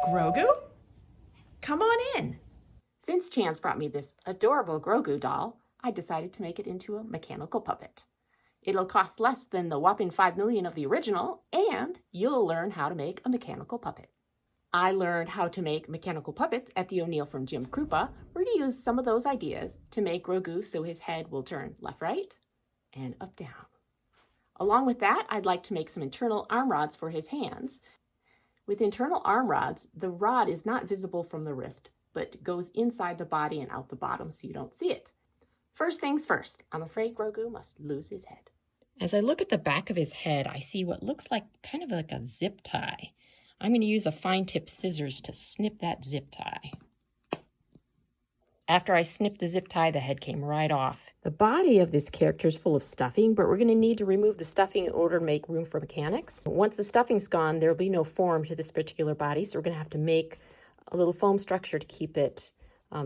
Grogu? Come on in. Since Chance brought me this adorable Grogu doll, I decided to make it into a mechanical puppet. It'll cost less than the whopping $5 million of the original, and you'll learn how to make a mechanical puppet. I learned how to make mechanical puppets at the O'Neill from Jim Krupa. We're going to use some of those ideas to make Grogu so his head will turn left-right and up-down. Along with that, I'd like to make some internal arm rods for his hands. With internal arm rods, the rod is not visible from the wrist, but goes inside the body and out the bottom so you don't see it. First things first, I'm afraid Grogu must lose his head. As I look at the back of his head, I see what looks like kind of like a zip tie. I'm going to use a fine-tip scissors to snip that zip tie. After I snipped the zip tie, the head came right off. The body of this character is full of stuffing, but we're going to need to remove the stuffing in order to make room for mechanics. Once the stuffing's gone, there will be no form to this particular body, so we're going to have to make a little foam structure to keep it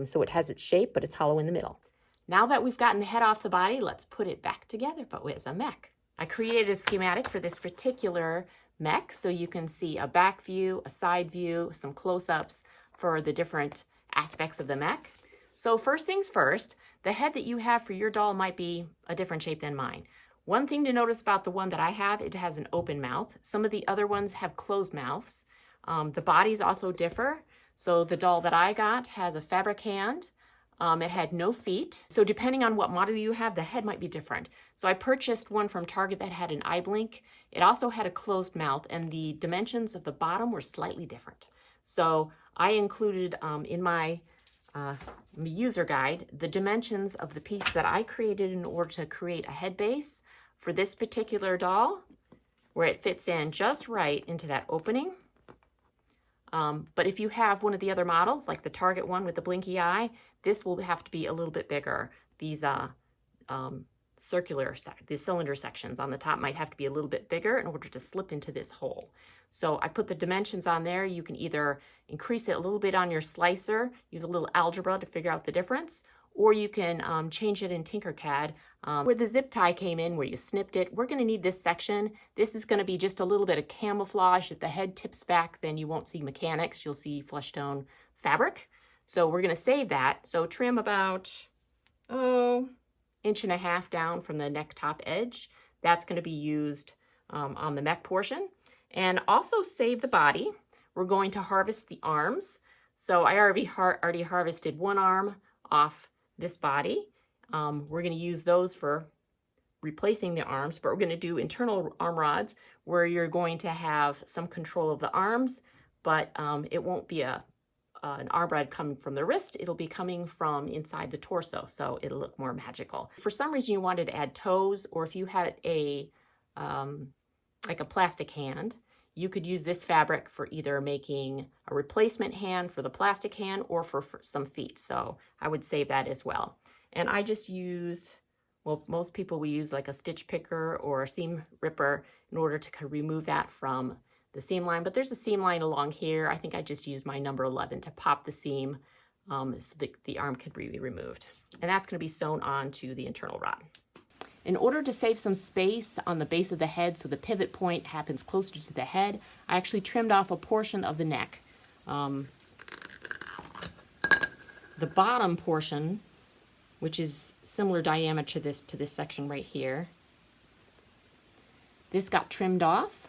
so it has its shape, but it's hollow in the middle. Now that we've gotten the head off the body, let's put it back together, but with a mech. I created a schematic for this particular mech, so you can see a back view, a side view, some close-ups for the different aspects of the mech. So first things first, the head that you have for your doll might be a different shape than mine. One thing to notice about the one that I have, it has an open mouth. Some of the other ones have closed mouths. The bodies also differ. So the doll that I got has a fabric hand. It had no feet. So depending on what model you have, the head might be different. So I purchased one from Target that had an eye blink. It also had a closed mouth, and the dimensions of the bottom were slightly different. So I included in my user guide the dimensions of the piece that I created in order to create a head base for this particular doll, where it fits in just right into that opening. But if you have one of the other models, like the Target one with the blinky eye, this will have to be a little bit bigger. These the cylinder sections on the top might have to be a little bit bigger in order to slip into this hole. So I put the dimensions on there. You can either increase it a little bit on your slicer, use a little algebra to figure out the difference, or you can change it in Tinkercad. Where the zip tie came in, where you snipped it, we're going to need this section. This is going to be just a little bit of camouflage. If the head tips back, then you won't see mechanics. You'll see flesh tone fabric. So we're going to save that. So trim about, inch and a half down from the neck top edge. That's going to be used on the mech portion. And also save the body. We're going to harvest the arms. So I already harvested one arm off this body. We're going to use those for replacing the arms, but we're going to do internal arm rods where you're going to have some control of the arms, but it won't be an arm rod coming from the wrist. It'll be coming from inside the torso, so it'll look more magical. For some reason you wanted to add toes, or if you had a like a plastic hand, you could use this fabric for either making a replacement hand for the plastic hand or for some feet. So I would save that as well. And I just use, well, most people will use like a stitch picker or a seam ripper in order to remove that from the seam line. But there's a seam line along here. I think I just used my number 11 to pop the seam so that the arm could be removed. And that's going to be sewn onto the internal rod. In order to save some space on the base of the head so the pivot point happens closer to the head, I actually trimmed off a portion of the neck. The bottom portion, which is similar diameter to this section right here, this got trimmed off,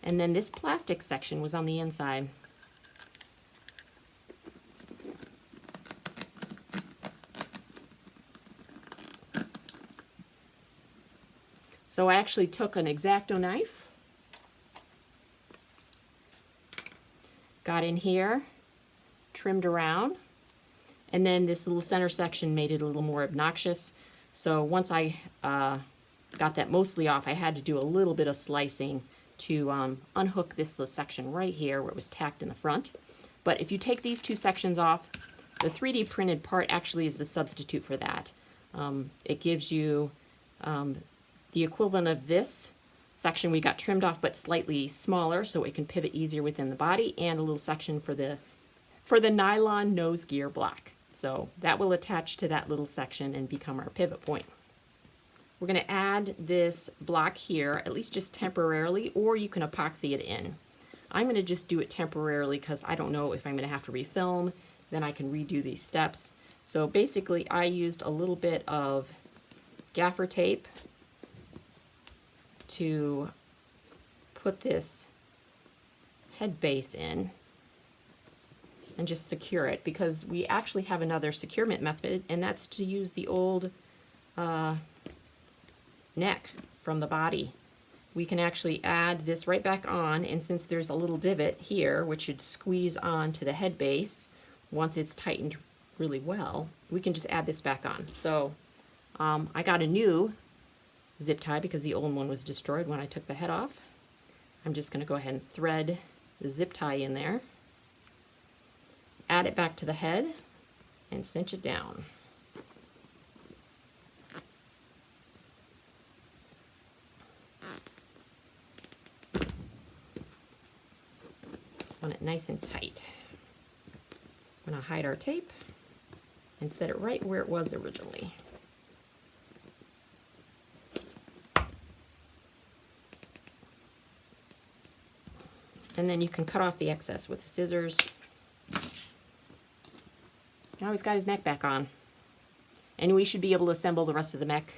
and then this plastic section was on the inside. So I actually took an X-Acto knife, got in here, trimmed around, and then this little center section made it a little more obnoxious. So once I got that mostly off, I had to do a little bit of slicing to unhook this little section right here where it was tacked in the front. But if you take these two sections off, the 3D printed part actually is the substitute for that. It gives you the equivalent of this section we got trimmed off, but slightly smaller so it can pivot easier within the body, and a little section for the nylon nose gear block. So that will attach to that little section and become our pivot point. We're going to add this block here, at least just temporarily, or you can epoxy it in. I'm going to just do it temporarily because I don't know if I'm going to have to refilm. Then I can redo these steps. So basically I used a little bit of gaffer tape to put this head base in and just secure it, because we actually have another securement method, and that's to use the old neck from the body. We can actually add this right back on, and since there's a little divot here which should squeeze onto the head base once it's tightened really well, we can just add this back on. So I got a new zip tie because the old one was destroyed when I took the head off. I'm just going to go ahead and thread the zip tie in there, add it back to the head, and cinch it down. Want it nice and tight. I'm going to hide our tape and set it right where it was originally. And then you can cut off the excess with the scissors. Now he's got his neck back on. And we should be able to assemble the rest of the mech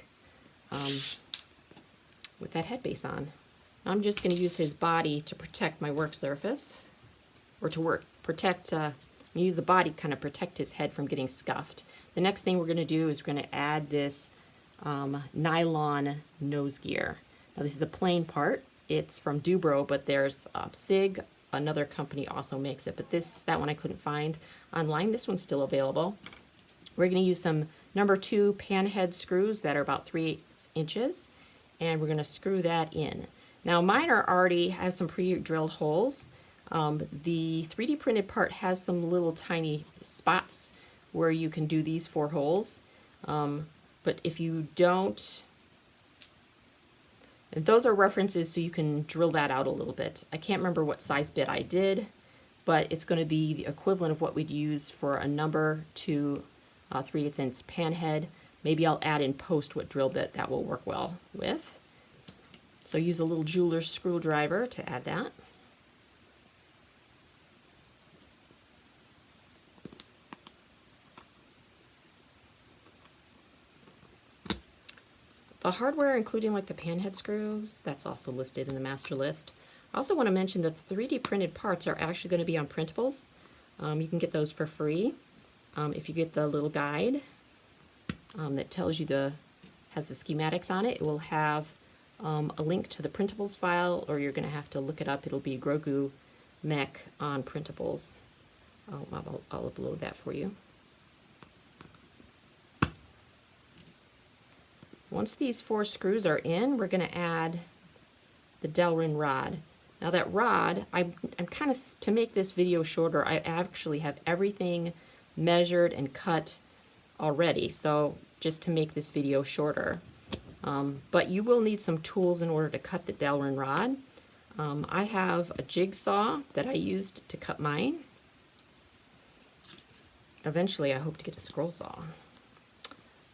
with that head base on. I'm just going to use his body to protect my work surface, or to use the body kind of protect his head from getting scuffed. The next thing we're going to do is we're going to add this nylon nose gear. Now this is a plain part. It's from Dubro, but there's Sig, another company also makes it, but that one I couldn't find online. This one's still available. We're going to use some number 2 pan head screws that are about 3/8 inches, and we're going to screw that in. Now mine already have some pre-drilled holes. The 3D printed part has some little tiny spots where you can do these 4 holes, but if you don't, and those are references so you can drill that out a little bit. I can't remember what size bit I did, but it's going to be the equivalent of what we'd use for a number 2 3/8 inch pan head. Maybe I'll add in post what drill bit that will work well with. So use a little jeweler's screwdriver to add that. The hardware, including like the pan head screws, that's also listed in the master list. I also want to mention that the 3D printed parts are actually going to be on printables. You can get those for free if you get the little guide that tells you has the schematics on it. It will have a link to the printables file, or you're going to have to look it up. It'll be Grogu mech on printables. I'll upload that for you. Once these 4 screws are in, we're going to add the Delrin rod. Now that rod, I'm kind of, to make this video shorter, I actually have everything measured and cut already, so just to make this video shorter. But you will need some tools in order to cut the Delrin rod. I have a jigsaw that I used to cut mine. Eventually I hope to get a scroll saw.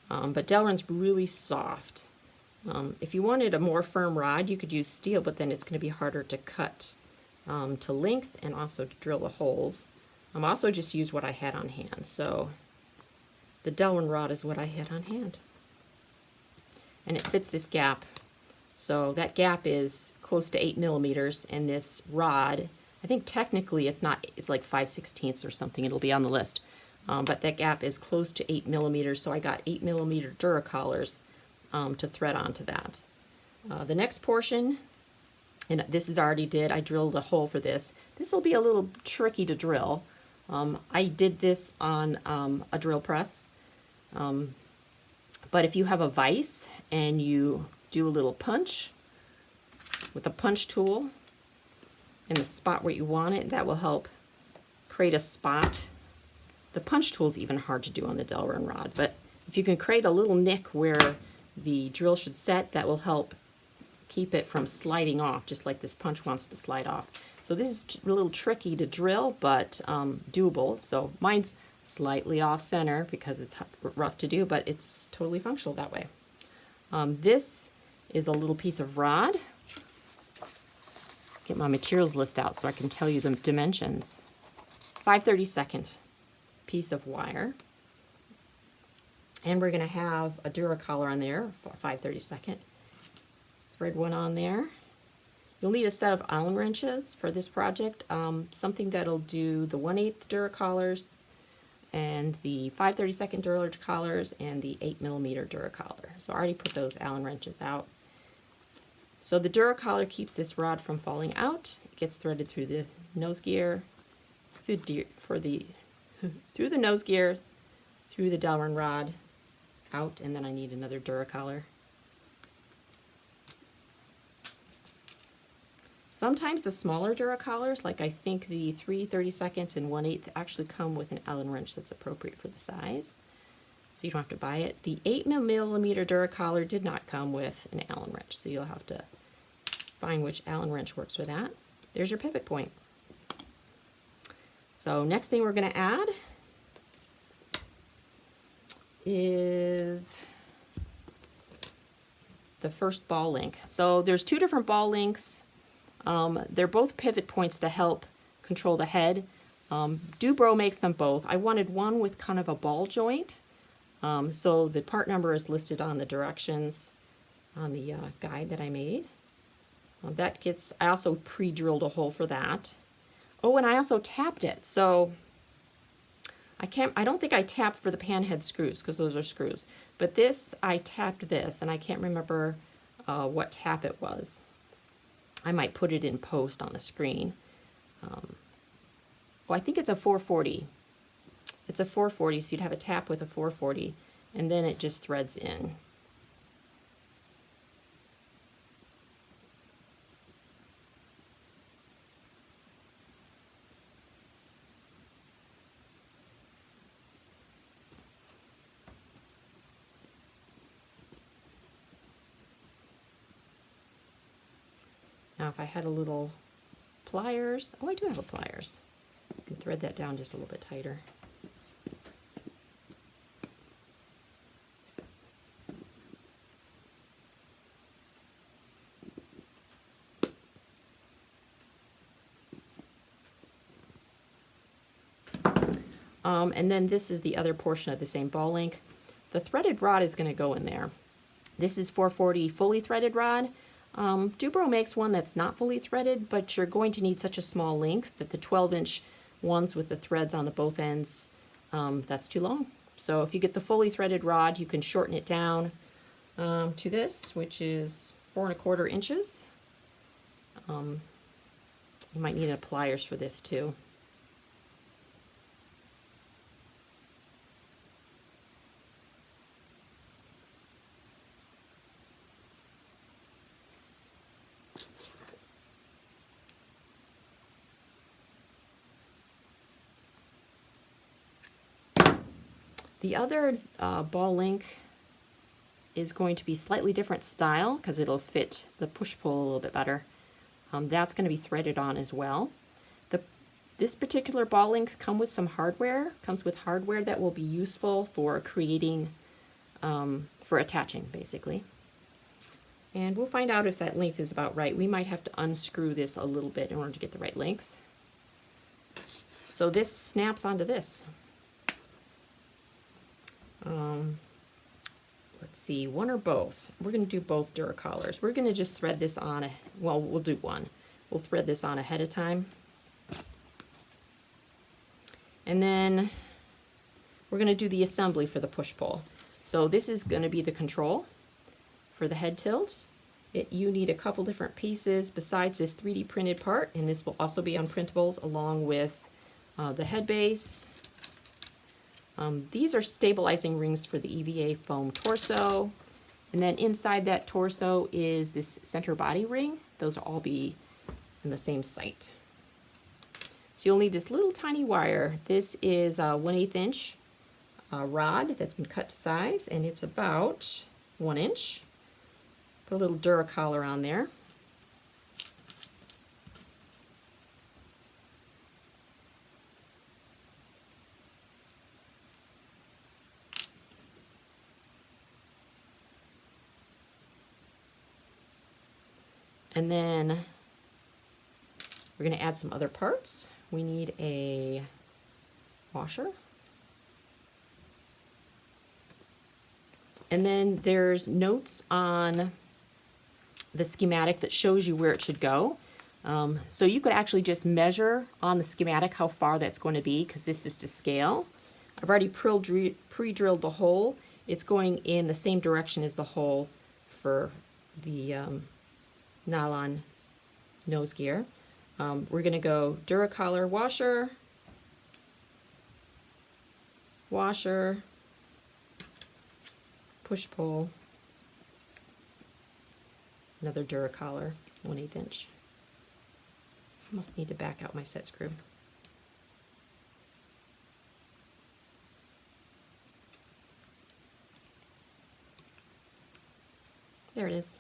But Delrin's really soft. If you wanted a more firm rod, you could use steel, but then it's going to be harder to cut to length and also to drill the holes. I'm also just used what I had on hand. So the Delrin rod is what I had on hand. And it fits this gap. So that gap is close to 8 millimeters, and this rod, I think technically it's not, it's like 5/16 or something. It'll be on the list. But that gap is close to 8 millimeters, so I got 8 millimeter Duracollars to thread onto that. The next portion, and this is already I drilled a hole for this. This will be a little tricky to drill. I did this on a drill press, but if you have a vise and you do a little punch with a punch tool in the spot where you want it, that will help create a spot. The punch tool is even hard to do on the Delrin rod, but if you can create a little nick where the drill should set, that will help keep it from sliding off, just like this punch wants to slide off. So this is a little tricky to drill, but doable. So mine's slightly off center because it's rough to do, but it's totally functional that way. This is a little piece of rod. Get my materials list out so I can tell you the dimensions. 5/32 piece of wire. And we're going to have a Duracollar on there, 5/32. Thread one on there. You'll need a set of Allen wrenches for this project, something that'll do the 1/8 Duracollars and the 5/32 Duracollars and the 8mm Duracollar. So I already put those Allen wrenches out. So the Duracollar keeps this rod from falling out. It gets threaded through the nose gear, through the nose gear, through the Delrin rod, out, and then I need another Duracollar. Sometimes the smaller Duracollars, like I think the 3/32 and 1/8, actually come with an Allen wrench that's appropriate for the size, so you don't have to buy it. The 8mm Duracollar did not come with an Allen wrench, so you'll have to find which Allen wrench works with that. There's your pivot point. So next thing we're going to add is the first ball link. So there's two different ball links. They're both pivot points to help control the head. Dubro makes them both. I wanted one with kind of a ball joint. So the part number is listed on the directions on the guide that I made. I also pre-drilled a hole for that. Oh, and I also tapped it. So I don't think I tapped for the pan head screws because those are screws. But this, I tapped this, and I can't remember what tap it was. I might put it in post on the screen. I think it's a 440. It's a 440, so you'd have a tap with a 440, and then it just threads in. Now if I had a little pliers, I do have a pliers. You can thread that down just a little bit tighter. And then this is the other portion of the same ball link. The threaded rod is going to go in there. This is 440 fully threaded rod. Dubro makes one that's not fully threaded, but you're going to need such a small length that the 12-inch ones with the threads on the both ends, that's too long. So if you get the fully threaded rod, you can shorten it down to this, which is 4 1/4 inches. You might need a pliers for this too. The other ball link is going to be slightly different style because it'll fit the push-pull a little bit better. That's going to be threaded on as well. This particular ball link comes with hardware that will be useful for creating, for attaching basically. And we'll find out if that length is about right. We might have to unscrew this a little bit in order to get the right length. So this snaps onto this. Let's see, one or both. We're going to do both Duracollars. We're going to just thread this on, we'll do one. We'll thread this on ahead of time. And then we're going to do the assembly for the push-pull. So this is going to be the control for the head tilt. You need a couple different pieces besides this 3D printed part, and this will also be on printables along with the head base. These are stabilizing rings for the EVA foam torso, and then inside that torso is this center body ring. Those will all be in the same site. So you'll need this little tiny wire. This is a 1/8 inch rod that's been cut to size, and it's about 1 inch. Put a little Duracollar on there. And then we're going to add some other parts. We need a washer. And then there's notes on the schematic that shows you where it should go. So you could actually just measure on the schematic how far that's going to be, because this is to scale. I've already pre-drilled the hole. It's going in the same direction as the hole for the nylon nose gear. We're going to go Duracolor washer, washer, push-pull, another Duracolor, 1/8 inch. I must need to back out my set screw. There it is.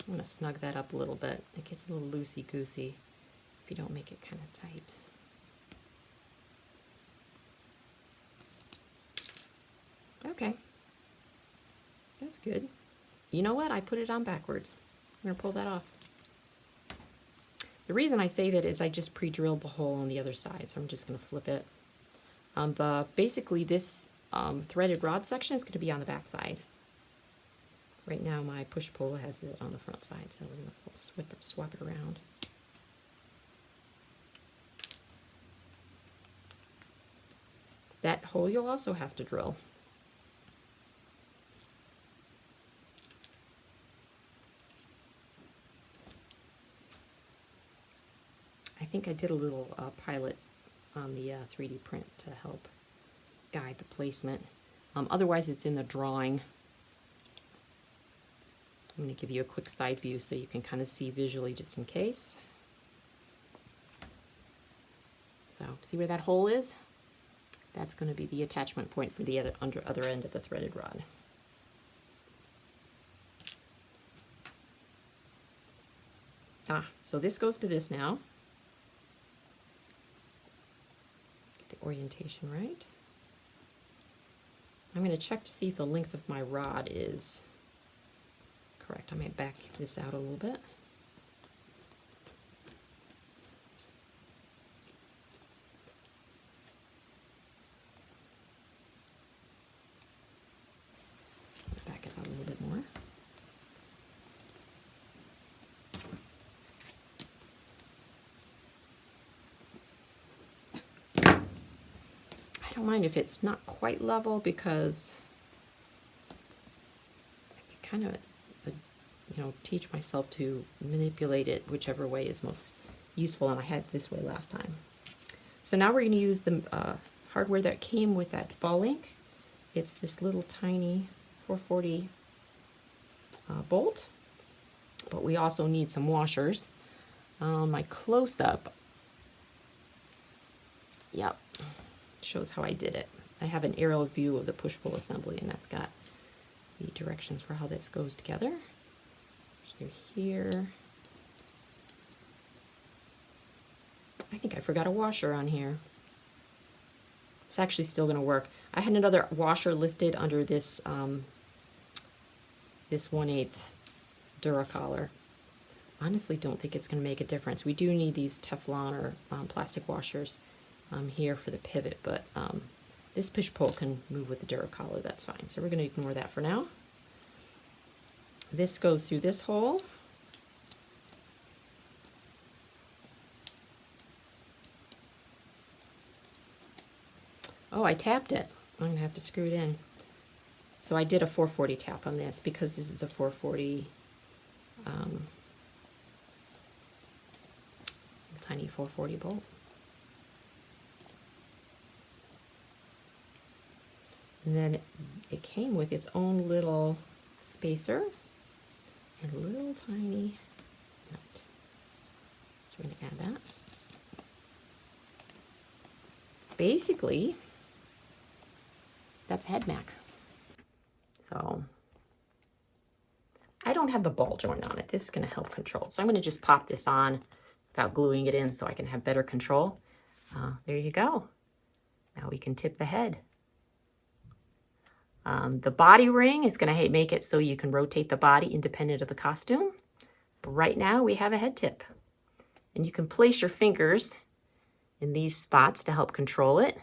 I'm going to snug that up a little bit. It gets a little loosey-goosey if you don't make it kind of tight. Okay, that's good. You know what? I put it on backwards. I'm going to pull that off. The reason I say that is I just pre-drilled the hole on the other side, so I'm just going to flip it. Basically, this threaded rod section is going to be on the back side. Right now, my push-pull has it on the front side, so we're going to swap it around. That hole you'll also have to drill. I think I did a little pilot on the 3D print to help guide the placement. Otherwise, it's in the drawing. I'm going to give you a quick side view so you can kind of see visually just in case. So, see where that hole is? That's going to be the attachment point for the other end of the threaded rod. So this goes to this now. Get the orientation right. I'm going to check to see if the length of my rod is correct. I might back this out a little bit. Back it out a little bit more. I don't mind if it's not quite level, because I can kind of teach myself to manipulate it whichever way is most useful, and I had it this way last time. So now we're going to use the hardware that came with that ball link. It's this little tiny 440 bolt, but we also need some washers. My close-up, yep, shows how I did it. I have an aerial view of the push-pull assembly, and that's got the directions for how this goes together. Through here. I think I forgot a washer on here. It's actually still going to work. I had another washer listed under this this 1/8 Duracolor. Honestly, don't think it's going to make a difference. We do need these Teflon or plastic washers here for the pivot, but this push-pull can move with the Duracolor. That's fine. So we're going to ignore that for now. This goes through this hole. Oh, I tapped it. I'm going to have to screw it in. So I did a 440 tap on this because this is a 440, tiny 440 bolt. And then it came with its own little spacer and a little tiny nut. So we're going to add that. Basically, that's head mech. So I don't have the ball joint on it. This is going to help control. So I'm going to just pop this on without gluing it in so I can have better control. There you go. Now we can tip the head. The body ring is going to make it so you can rotate the body independent of the costume. But right now we have a head tip. And you can place your fingers in these spots to help control it.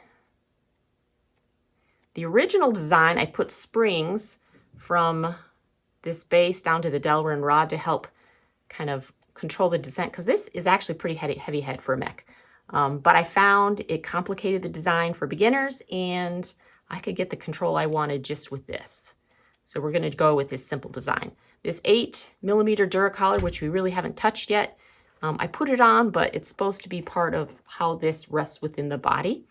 The original design, I put springs from this base down to the Delrin rod to help kind of control the descent, because this is actually pretty heavy head for a mech. But I found it complicated the design for beginners, and I could get the control I wanted just with this. So we're going to go with this simple design. This 8mm Duracollar, which we really haven't touched yet, I put it on, but it's supposed to be part of how this rests within the body.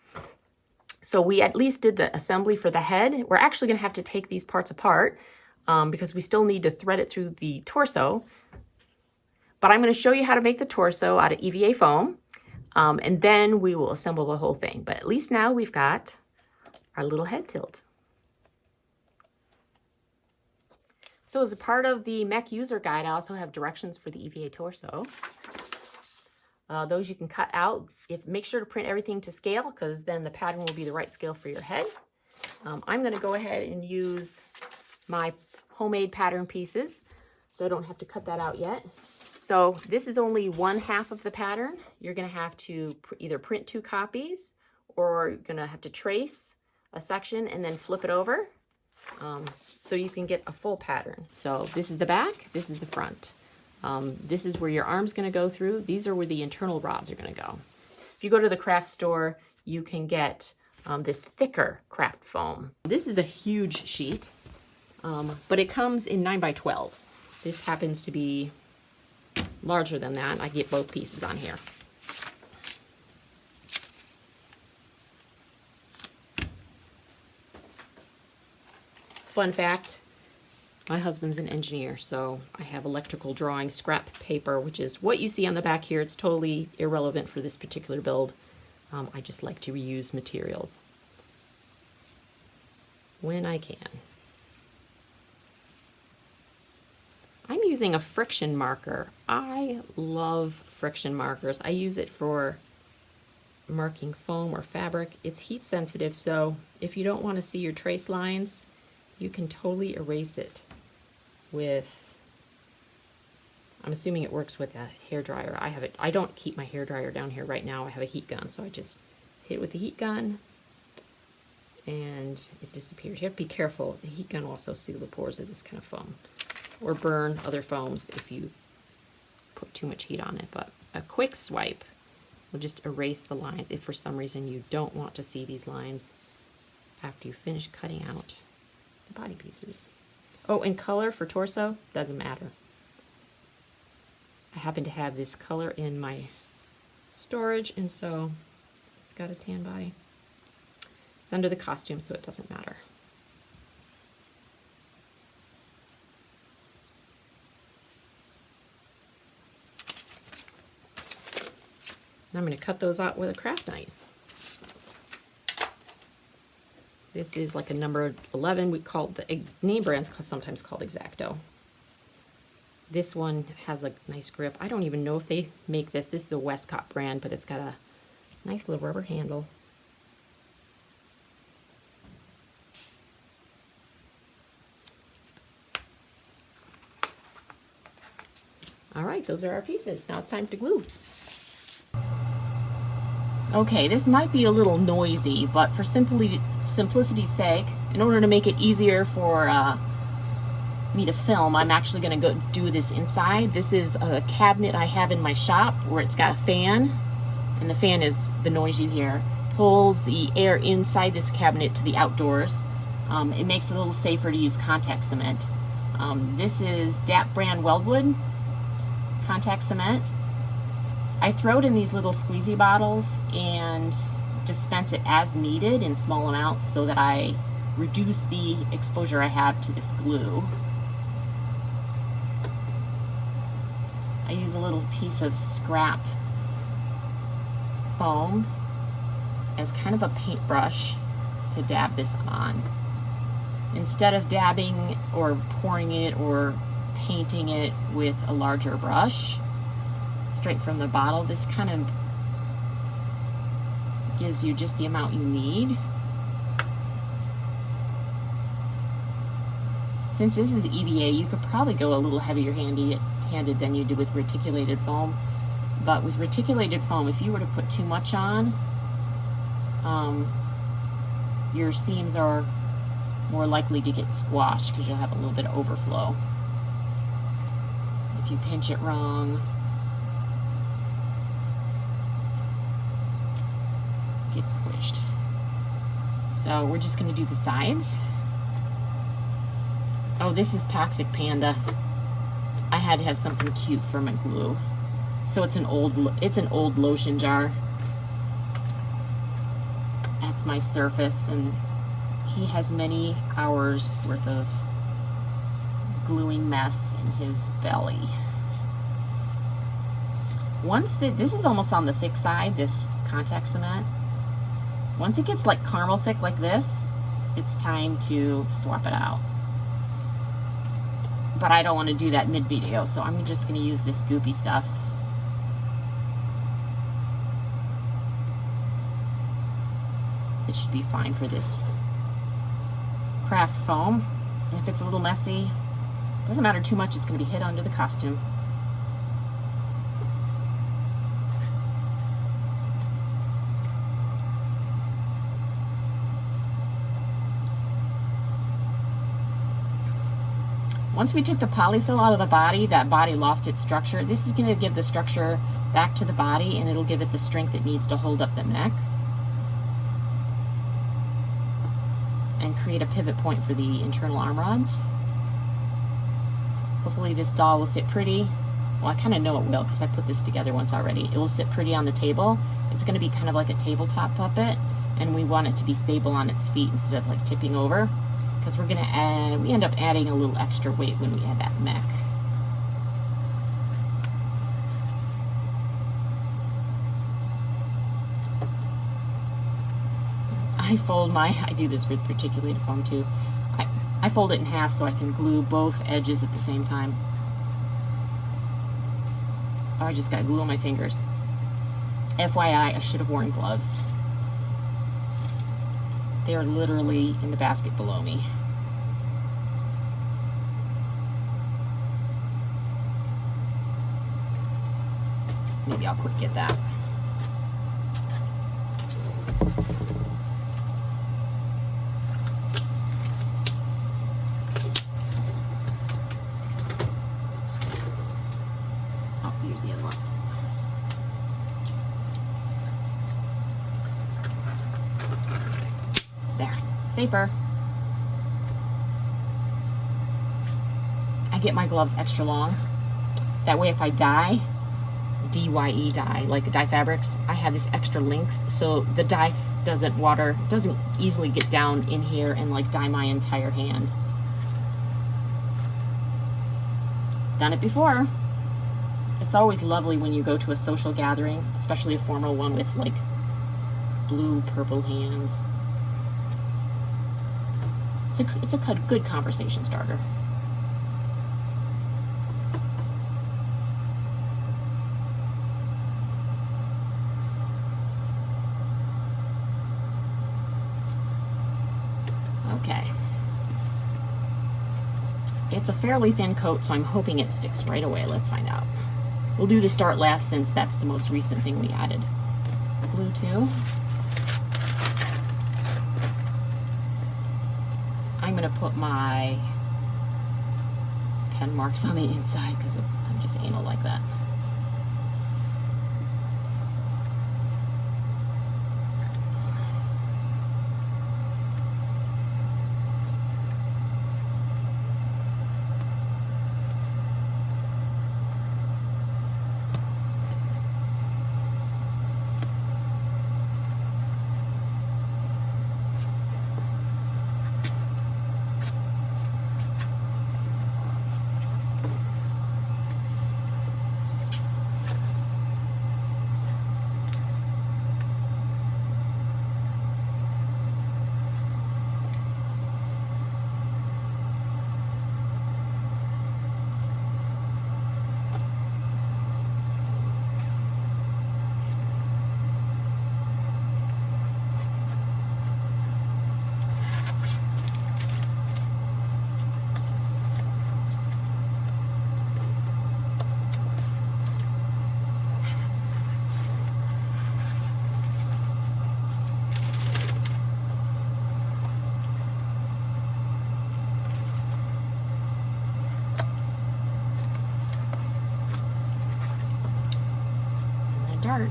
So we at least did the assembly for the head. We're actually going to have to take these parts apart because we still need to thread it through the torso. But I'm going to show you how to make the torso out of EVA foam, and then we will assemble the whole thing. But at least now we've got our little head tilt. So as a part of the mech user guide, I also have directions for the EVA torso. Those you can cut out. Make sure to print everything to scale, because then the pattern will be the right scale for your head. I'm going to go ahead and use my homemade pattern pieces, so I don't have to cut that out yet. So this is only 1/2 of the pattern. You're going to have to either print 2 copies, or you're going to have to trace a section and then flip it over so you can get a full pattern. So this is the back, this is the front. This is where your arm's going to go through. These are where the internal rods are going to go. If you go to the craft store, you can get this thicker craft foam. This is a huge sheet, but it comes in 9x12s. This happens to be larger than that. I get both pieces on here. Fun fact, my husband's an engineer, so I have electrical drawing scrap paper, which is what you see on the back here. It's totally irrelevant for this particular build. I just like to reuse materials when I can. I'm using a friction marker. I love friction markers. I use it for marking foam or fabric. It's heat sensitive, so if you don't want to see your trace lines, you can totally erase it with, I'm assuming it works with a hairdryer. I don't keep my hairdryer down here right now. I have a heat gun, so I just hit it with the heat gun and it disappears. You have to be careful. The heat gun will also seal the pores of this kind of foam, or burn other foams if you put too much heat on it. But a quick swipe will just erase the lines if for some reason you don't want to see these lines after you finish cutting out the body pieces. Oh, and color for torso doesn't matter. I happen to have this color in my storage, and so it's got a tan body. It's under the costume, so it doesn't matter. And I'm going to cut those out with a craft knife. This is like a number 11. We call the name brand's sometimes called X-Acto. This one has a nice grip. I don't even know if they make this. This is the Westcott brand, but it's got a nice little rubber handle. All right, those are our pieces. Now it's time to glue. Okay, this might be a little noisy, but for simplicity's sake, in order to make it easier for me to film, I'm actually going to go do this inside. This is a cabinet I have in my shop where it's got a fan, and the fan is the noise you hear. Pulls the air inside this cabinet to the outdoors. It makes it a little safer to use contact cement. This is DAP brand Weldwood contact cement. I throw it in these little squeezy bottles and dispense it as needed in small amounts so that I reduce the exposure I have to this glue. I use a little piece of scrap foam as kind of a paintbrush to dab this on. Instead of dabbing or pouring it or painting it with a larger brush straight from the bottle, this kind of gives you just the amount you need. Since this is EVA, you could probably go a little heavier handed than you do with reticulated foam. But with reticulated foam, if you were to put too much on, your seams are more likely to get squashed because you'll have a little bit of overflow. If you pinch it wrong, it gets squished. So we're just going to do the sides. Oh, this is Toxic Panda. I had to have something cute for my glue. So it's an old lotion jar. That's my surface, and he has many hours worth of gluing mess in his belly. This is almost on the thick side, this contact cement. Once it gets like caramel thick like this, it's time to swap it out. But I don't want to do that mid-video, so I'm just going to use this goopy stuff. It should be fine for this craft foam. And if it's a little messy, it doesn't matter too much, it's going to be hid under the costume. Once we took the polyfill out of the body, that body lost its structure. This is going to give the structure back to the body, and it'll give it the strength it needs to hold up the neck and create a pivot point for the internal arm rods. Hopefully this doll will sit pretty. Well, I kind of know it will because I put this together once already. It will sit pretty on the table. It's going to be kind of like a tabletop puppet, and we want it to be stable on its feet instead of like tipping over, because we end up adding a little extra weight when we add that mech. I do this with reticulated foam too. I fold it in half so I can glue both edges at the same time. Oh, I just got glue on my fingers. FYI, I should have worn gloves. They are literally in the basket below me. Maybe I'll quick get that. Oh, here's the other one. There, safer. I get my gloves extra long. That way if I dye, DYE dye, like dye fabrics, I have this extra length so the dye doesn't easily get down in here and like dye my entire hand. Done it before. It's always lovely when you go to a social gathering, especially a formal one with like blue, purple hands. It's a good conversation starter. Okay. It's a fairly thin coat, so I'm hoping it sticks right away. Let's find out. We'll do this dart last since that's the most recent thing we added. Glue too. I'm going to put my pen marks on the inside because I'm just anal like that. dart.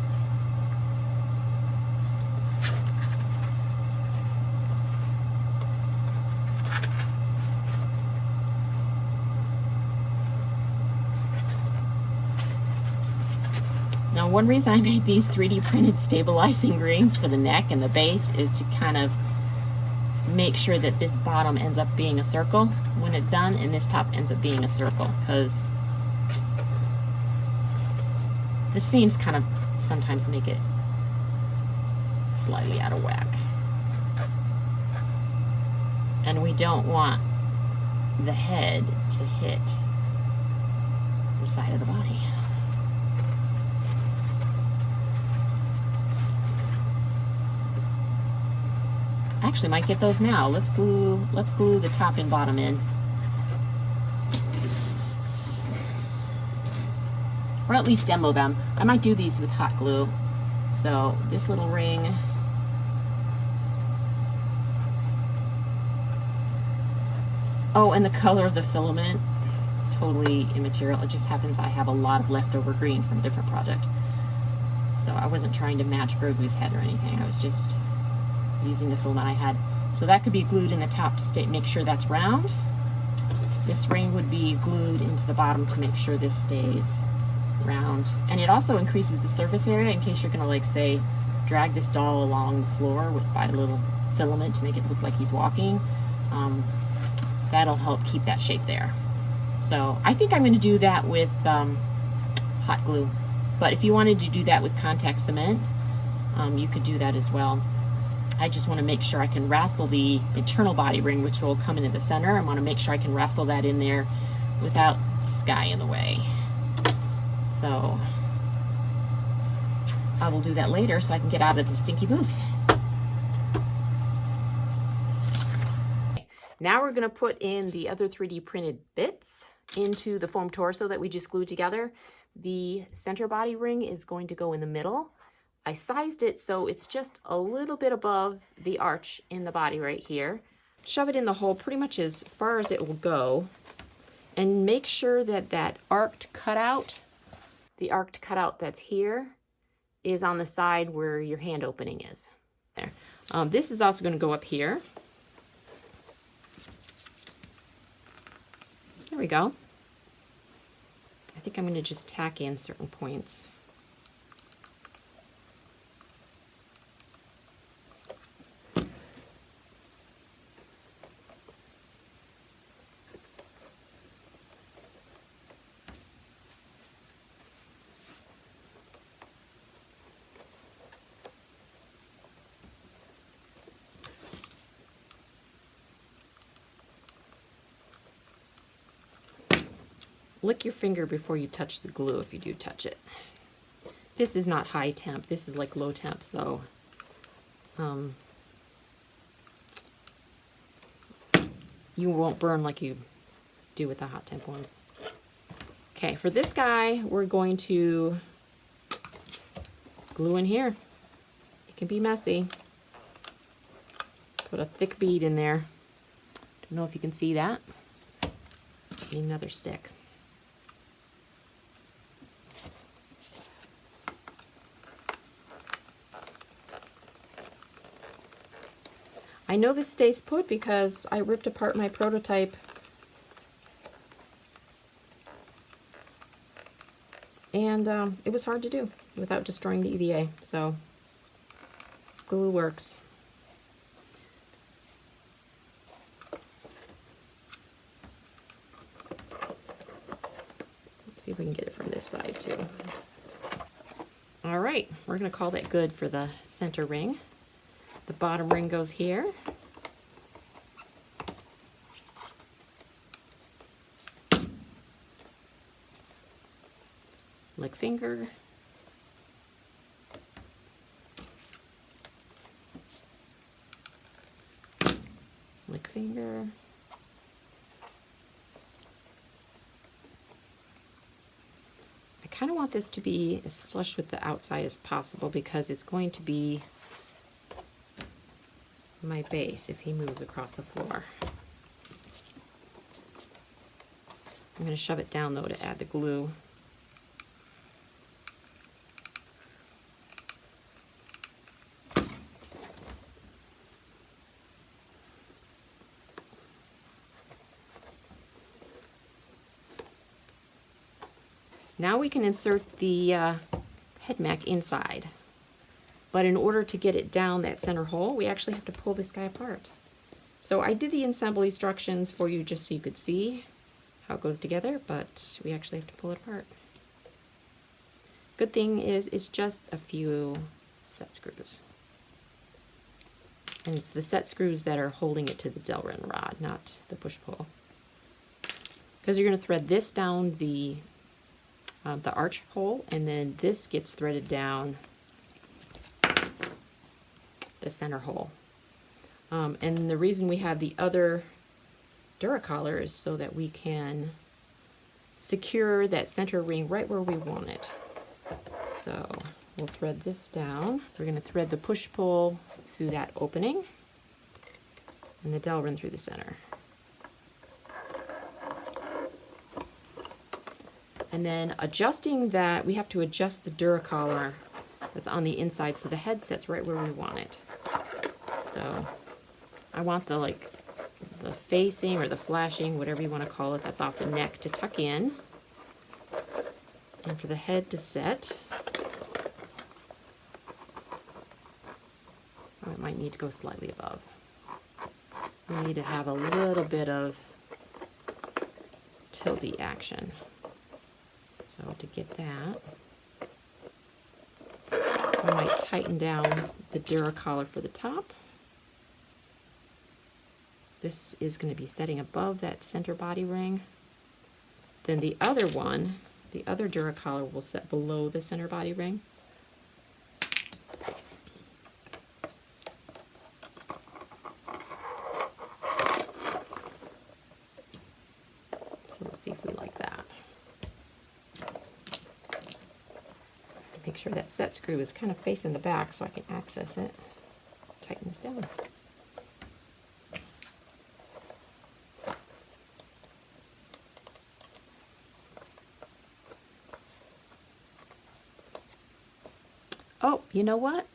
Now, one reason I made these 3D printed stabilizing rings for the neck and the base is to kind of make sure that this bottom ends up being a circle when it's done, and this top ends up being a circle, because the seams kind of sometimes make it slightly out of whack. And we don't want the head to hit the side of the body. Actually, might get those now. Let's glue the top and bottom in. Or at least demo them. I might do these with hot glue. So this little ring. Oh, and the color of the filament, totally immaterial. It just happens I have a lot of leftover green from a different project. So I wasn't trying to match Grogu's head or anything. I was just using the filament I had. So that could be glued in the top to make sure that's round. This ring would be glued into the bottom to make sure this stays round. And it also increases the surface area in case you're gonna, like, say, drag this doll along the floor by a little filament to make it look like he's walking. That'll help keep that shape there. So I think I'm gonna do that with hot glue. But if you wanted to do that with contact cement, you could do that as well. I just want to make sure I can wrestle the internal body ring, which will come into the center. I want to make sure I can wrestle that in there without the sky in the way. So I will do that later so I can get out of the stinky booth. Now we're going to put in the other 3D printed bits into the foam torso that we just glued together. The center body ring is going to go in the middle. I sized it so it's just a little bit above the arch in the body right here. Shove it in the hole pretty much as far as it will go, and make sure that that arced cutout, the arced cutout that's here, is on the side where your hand opening is. There. This is also going to go up here. There we go. I think I'm going to just tack in certain points. Lick your finger before you touch the glue if you do touch it. This is not high temp, this is like low temp, so you won't burn like you do with the hot temp ones. Okay, for this guy, we're going to glue in here. It can be messy. Put a thick bead in there. Don't know if you can see that. Need another stick. I know this stays put because I ripped apart my prototype and it was hard to do without destroying the EVA, so glue works. Let's see if we can get it from this side too. All right, we're gonna call that good for the center ring. The bottom ring goes here. Lick finger. Lick finger. I kind of want this to be as flush with the outside as possible because it's going to be my base if he moves across the floor. I'm going to shove it down though to add the glue. Now we can insert the head mech inside. But in order to get it down that center hole, we actually have to pull this guy apart. So I did the assembly instructions for you just so you could see how it goes together, but we actually have to pull it apart. Good thing is it's just a few set screws. And it's the set screws that are holding it to the Delrin rod, not the push-pull. Because you're going to thread this down the arch hole, and then this gets threaded down the center hole. And the reason we have the other Duracollar is so that we can secure that center ring right where we want it. So we'll thread this down. We're going to thread the push-pull through that opening and the Delrin through the center. And then adjusting that, we have to adjust the Duracollar that's on the inside so the head sits right where we want it. So I want the facing or the flashing, whatever you want to call it, that's off the neck to tuck in, and for the head to set. Oh, it might need to go slightly above. We need to have a little bit of tilty action. So to get that, I might tighten down the Duracollar for the top. This is going to be setting above that center body ring. Then the other one, the other Duracollar, will set below the center body ring. So let's see if we like that. Make sure that set screw is kind of facing the back so I can access it. Tighten this down. Oh, you know what?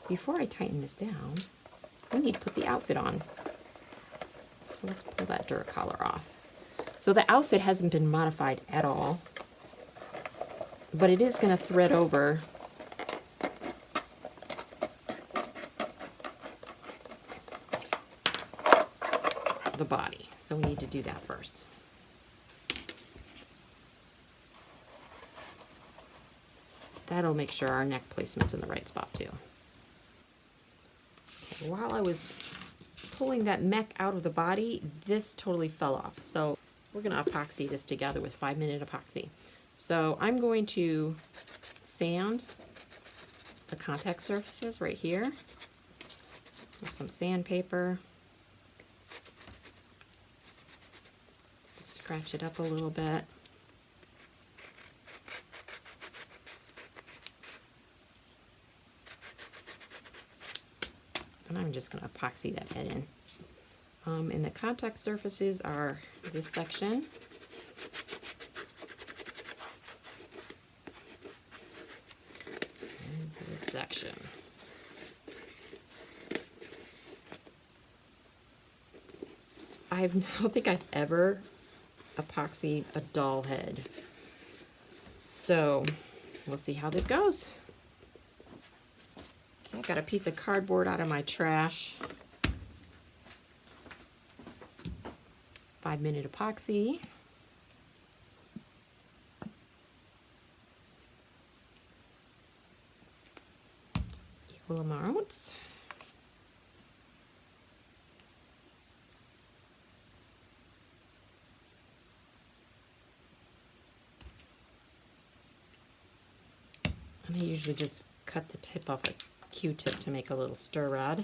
Before I tighten this down, we need to put the outfit on. So let's pull that Duracollar off. So the outfit hasn't been modified at all, but it is going to thread over the body. So we need to do that first. That'll make sure our neck placement's in the right spot too. Okay, while I was pulling that mech out of the body, this totally fell off. So we're going to epoxy this together with 5-minute epoxy. So I'm going to sand the contact surfaces right here with some sandpaper. Just scratch it up a little bit. And I'm just going to epoxy that head in. And the contact surfaces are this section. And this section. I don't think I've ever epoxied a doll head. So we'll see how this goes. I got a piece of cardboard out of my trash. 5-minute epoxy. Equal amounts. And I usually just cut the tip off a Q-tip to make a little stir rod.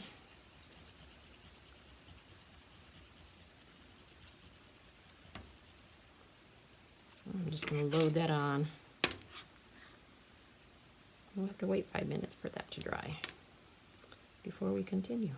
I'm just going to load that on. We'll have to wait 5 minutes for that to dry before we continue.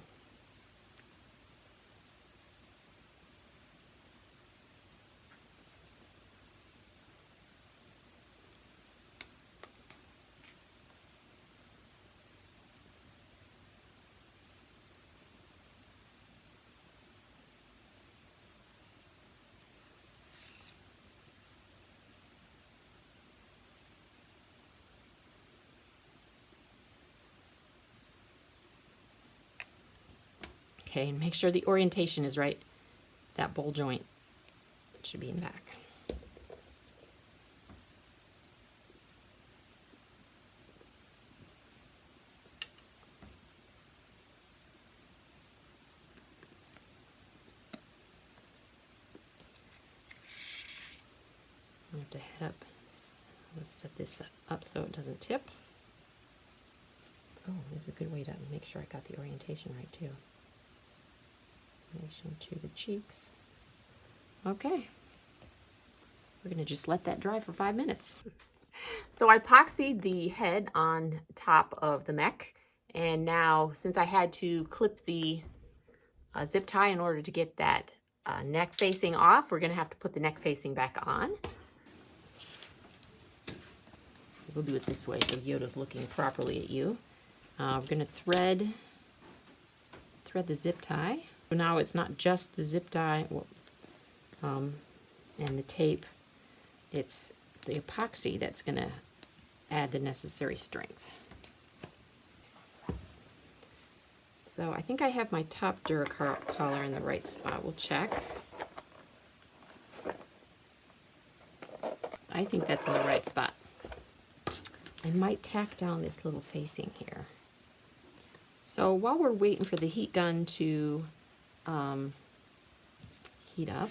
Okay, and make sure the orientation is right. That bowl joint should be in the back. I have to head up. Let's set this up so it doesn't tip. Oh, this is a good way to make sure I got the orientation right too. Orientation to the cheeks. Okay. We're going to just let that dry for 5 minutes. So I epoxied the head on top of the mech, and now since I had to clip the zip tie in order to get that neck facing off, we're going to have to put the neck facing back on. We'll do it this way so Yoda's looking properly at you. We're going to thread the zip tie. So now it's not just the zip tie and the tape, it's the epoxy that's going to add the necessary strength. So I think I have my top Duracollar collar in the right spot. We'll check. I think that's in the right spot. I might tack down this little facing here. So while we're waiting for the heat gun to heat up,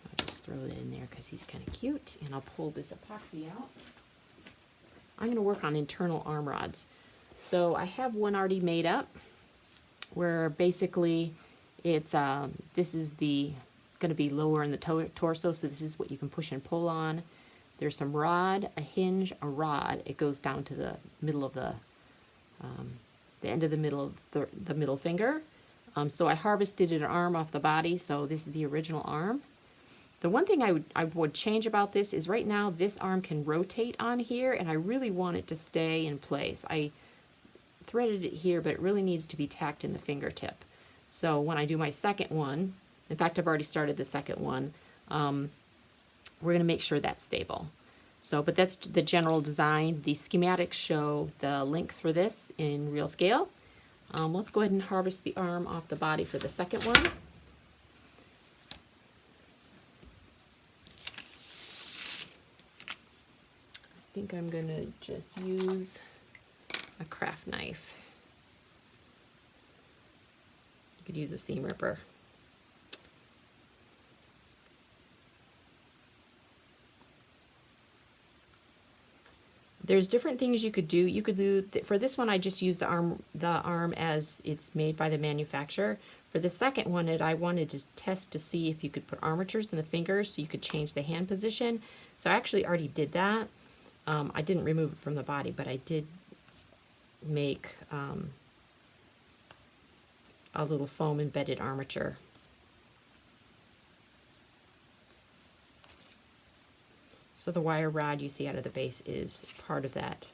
I'll just throw it in there because he's kind of cute, and I'll pull this epoxy out. I'm going to work on internal arm rods. So I have one already made up where basically it's this is the going to be lower in the torso, so this is what you can push and pull on. There's some rod, a hinge, a rod. It goes down to the middle of the end of the middle of the middle finger. So I harvested an arm off the body, so this is the original arm. The one thing I would change about this is right now this arm can rotate on here, and I really want it to stay in place. I threaded it here, but it really needs to be tacked in the fingertip. So when I do my second one, in fact I've already started the second one, we're going to make sure that's stable. So, but that's the general design. The schematics show the length for this in real scale. Let's go ahead and harvest the arm off the body for the second one. I think I'm going to just use a craft knife. You could use a seam ripper. There's different things you could do. You could do, for this one I just used the arm as it's made by the manufacturer. For the second one, I wanted to test to see if you could put armatures in the fingers so you could change the hand position. So I actually already did that. I didn't remove it from the body, but I did make a little foam embedded armature. So the wire rod you see out of the base is part of that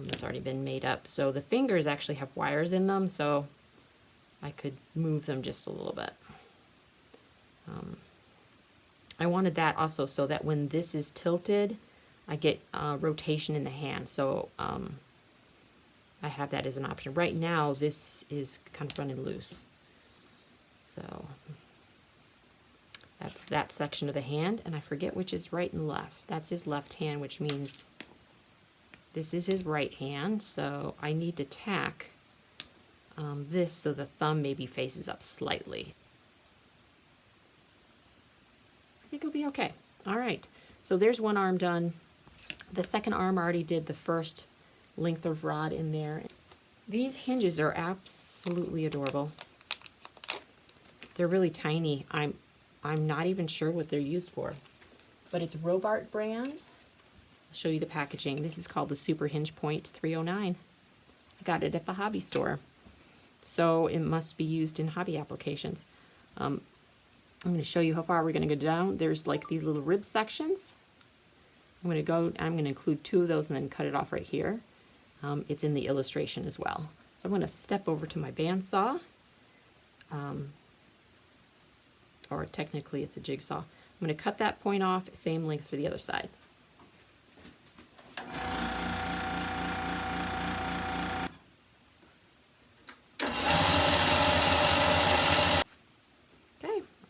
that's already been made up. So the fingers actually have wires in them, so I could move them just a little bit. I wanted that also so that when this is tilted, I get rotation in the hand. So I have that as an option. Right now, this is kind of running loose. So that's that section of the hand, and I forget which is right and left. That's his left hand, which means this is his right hand, so I need to tack this so the thumb maybe faces up slightly. I think it'll be okay. All right, so there's one arm done. The second arm already did the first length of rod in there. These hinges are absolutely adorable. They're really tiny. I'm not even sure what they're used for, but it's Robart brand. I'll show you the packaging. This is called the Super Hinge Point 309. I got it at the hobby store, so it must be used in hobby applications. I'm going to show you how far we're going to go down. There's like these little rib sections. I'm going to include 2 of those and then cut it off right here. It's in the illustration as well. So I'm going to step over to my bandsaw. Or technically it's a jigsaw. I'm going to cut that point off, same length for the other side.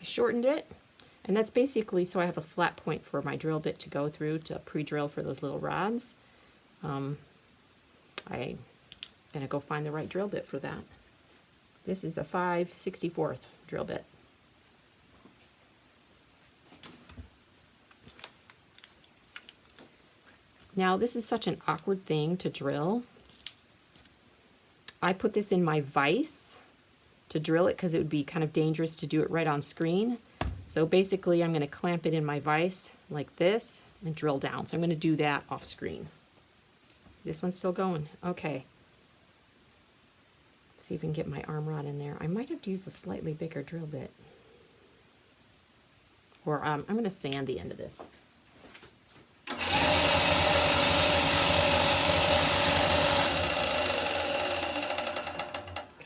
shortened it, and that's basically so I have a flat point for my drill bit to go through to pre-drill for those little rods. I'm gonna go find the right drill bit for that. This is a 5/64 drill bit. Now this is such an awkward thing to drill. I put this in my vise to drill it because it would be kind of dangerous to do it right on screen. So basically I'm going to clamp it in my vise like this and drill down. So I'm going to do that off screen. This one's still going. Okay. See if we can get my arm rod in there. I might have to use a slightly bigger drill bit. Or I'm going to sand the end of this.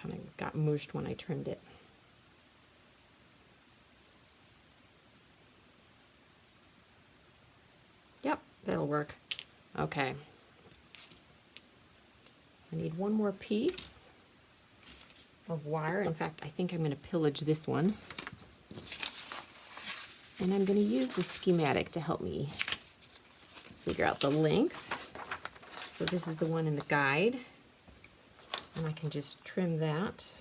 Kind of got mushed when I trimmed it. Yep, that'll work. Okay. I need one more piece of wire. In fact, I think I'm going to pillage this one. And I'm going to use the schematic to help me figure out the length. So this is the one in the guide. And I can just trim that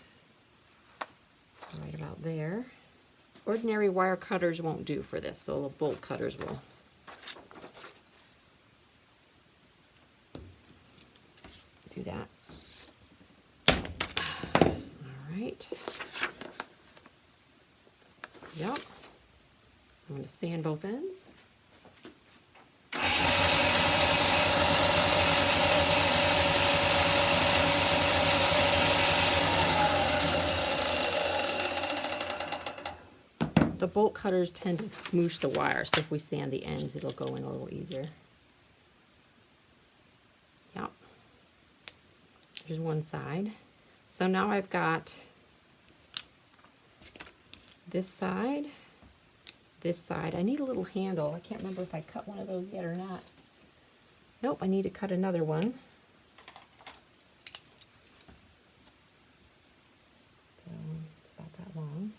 right about there. Ordinary wire cutters won't do for this, so the bolt cutters will. Do that. All right. Yep. I'm going to sand both ends. The bolt cutters tend to smoosh the wire, so if we sand the ends, it'll go in a little easier. Yep. Here's one side. So now I've got this side, this side. I need a little handle. I can't remember if I cut one of those yet or not. Nope, I need to cut another one. So it's about that long.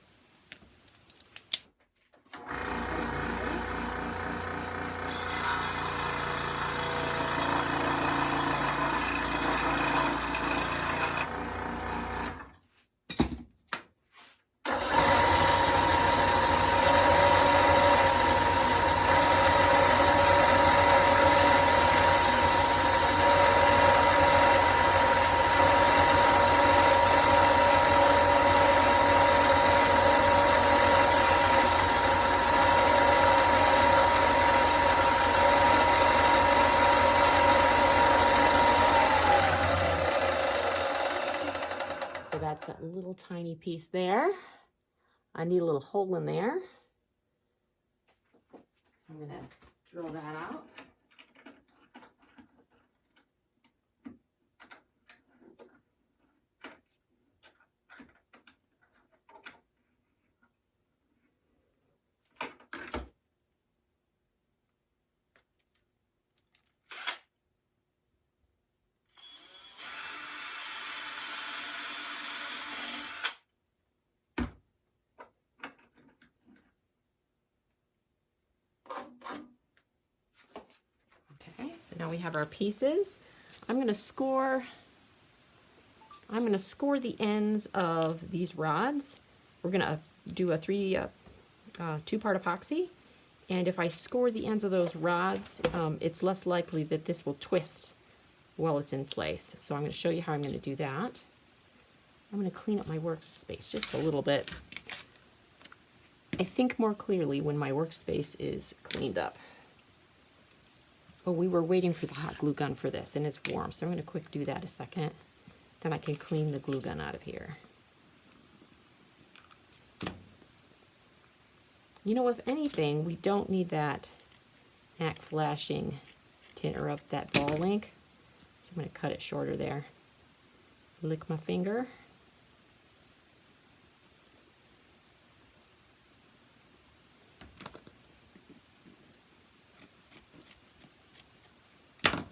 That's that little tiny piece there. I need a little hole in there. So I'm going to drill that out. So now we have our pieces. I'm going to score the ends of these rods. We're going to do a two-part epoxy. And if I score the ends of those rods, it's less likely that this will twist while it's in place. So I'm going to show you how I'm going to do that. I'm going to clean up my workspace just a little bit. I think more clearly when my workspace is cleaned up. Oh, we were waiting for the hot glue gun for this, and it's warm, so I'm going to quick do that a second. Then I can clean the glue gun out of here. You know, if anything, we don't need that MAC flashing to interrupt that ball link. So I'm going to cut it shorter there. Lick my finger.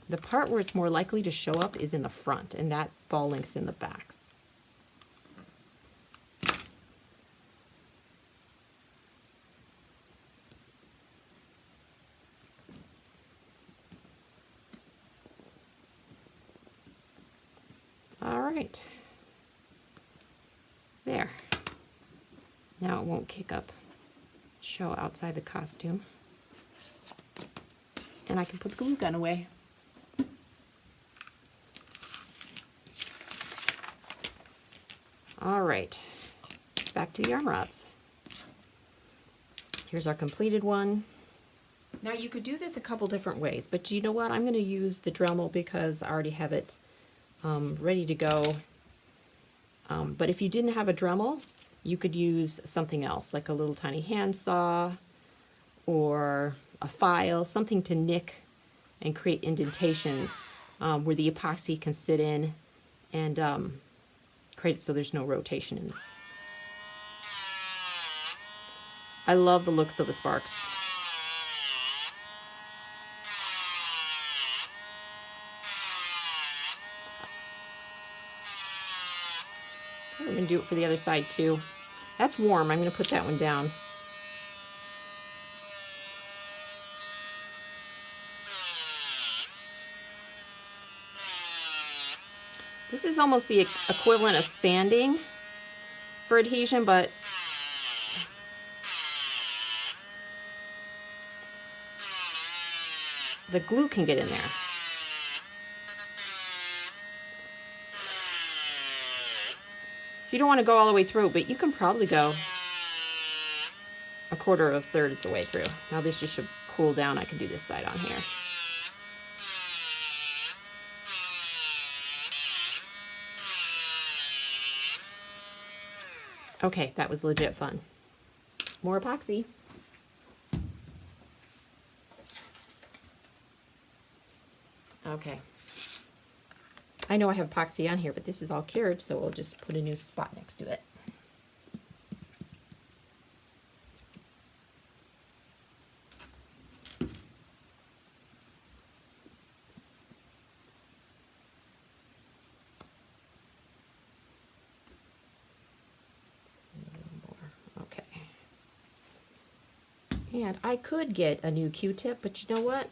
The part where it's more likely to show up is in the front, and that ball link's in the back. right. There. Now it won't kick up, show outside the costume. And I can put the glue gun away. All right, back to the arm rods. Here's our completed one. Now you could do this a couple different ways, but you know what? I'm going to use the Dremel because I already have it ready to go. But if you didn't have a Dremel, you could use something else, like a little tiny handsaw or a file, something to nick and create indentations where the epoxy can sit in and create it so there's no rotation in. I love the looks of the sparks. I'm going to do it for the other side too. That's warm. I'm going to put that one down. This is almost the equivalent of sanding for adhesion, but the glue can get in there. So you don't want to go all the way through, but you can probably go a quarter or a third of the way through. Now this just should cool down. I can do this side on here. Okay, that was legit fun. More epoxy. Okay. I know I have epoxy on here, but this is all cured, so we'll just put a new spot next to it. Okay. And I could get a new Q-tip, but you know what?